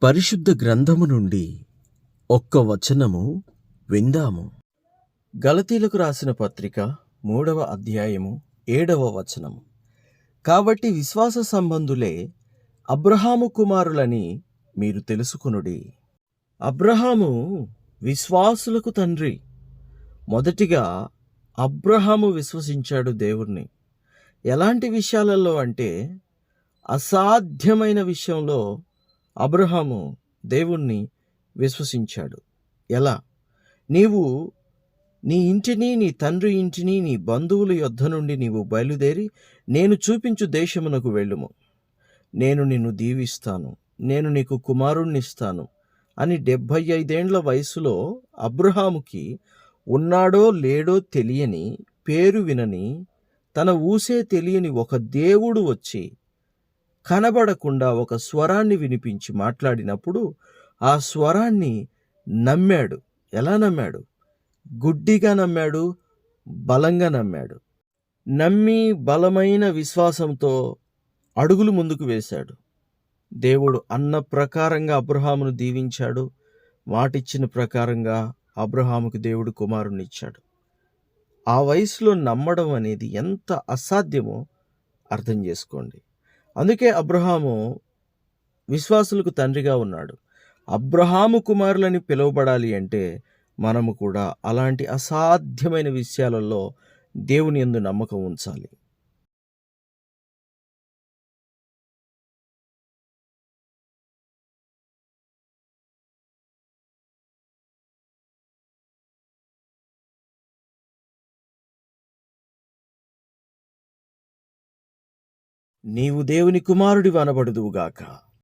పరిశుద్ధ గ్రంథము నుండి ఒక్క వచనము విందాము. గలతీలకు రాసిన పత్రిక 3వ అధ్యాయము 7వ వచనము. కాబట్టి విశ్వాస సంబంధులే అబ్రహాము కుమారులని మీరు తెలుసుకొనుడి. అబ్రహాము విశ్వాసులకు తండ్రి. మొదటిగా అబ్రహాము విశ్వసించాడు దేవుణ్ణి. ఎలాంటి విషయాలలో అంటే అసాధ్యమైన విషయంలో అబ్రహాము దేవుణ్ణి విశ్వసించాడు. ఎలా? నీవు నీ ఇంటిని, నీ తండ్రి ఇంటిని, నీ బంధువుల యొద్ద నుండి నీవు బయలుదేరి నేను చూపించు దేశమునకు వెళ్ళుము. నేను నిన్ను దీవిస్తాను, నేను నీకు కుమారుణ్ణిస్తాను అని 75 ఏండ్ల వయసులో అబ్రహాముకి ఉన్నాడో లేడో తెలియని, పేరు వినని, తన ఊసే తెలియని ఒక దేవుడు వచ్చి కనబడకుండా ఒక స్వరాన్ని వినిపించి మాట్లాడినప్పుడు ఆ స్వరాన్ని నమ్మాడు. ఎలా నమ్మాడు? గుడ్డిగా నమ్మాడు, బలంగా నమ్మాడు. నమ్మి బలమైన విశ్వాసంతో అడుగులు ముందుకు వేశాడు. దేవుడు అన్న ప్రకారంగా అబ్రహామును దీవించాడు. మాటిచ్చిన ప్రకారంగా అబ్రహాముకు దేవుడు కుమారుణ్ణిచ్చాడు. ఆ వయసులో నమ్మడం అనేది ఎంత అసాధ్యమో అర్థం చేసుకోండి. అందుకే అబ్రహాము విశ్వాసులకు తండ్రిగా ఉన్నాడు. అబ్రహాము కుమారులని పిలువబడాలి అంటే మనము కూడా అలాంటి అసాధ్యమైన విషయాలలో దేవుని యందు నమ్మకం ఉంచాలి. నీవు దేవుని కుమారుడివి అనబడుదువుగాక.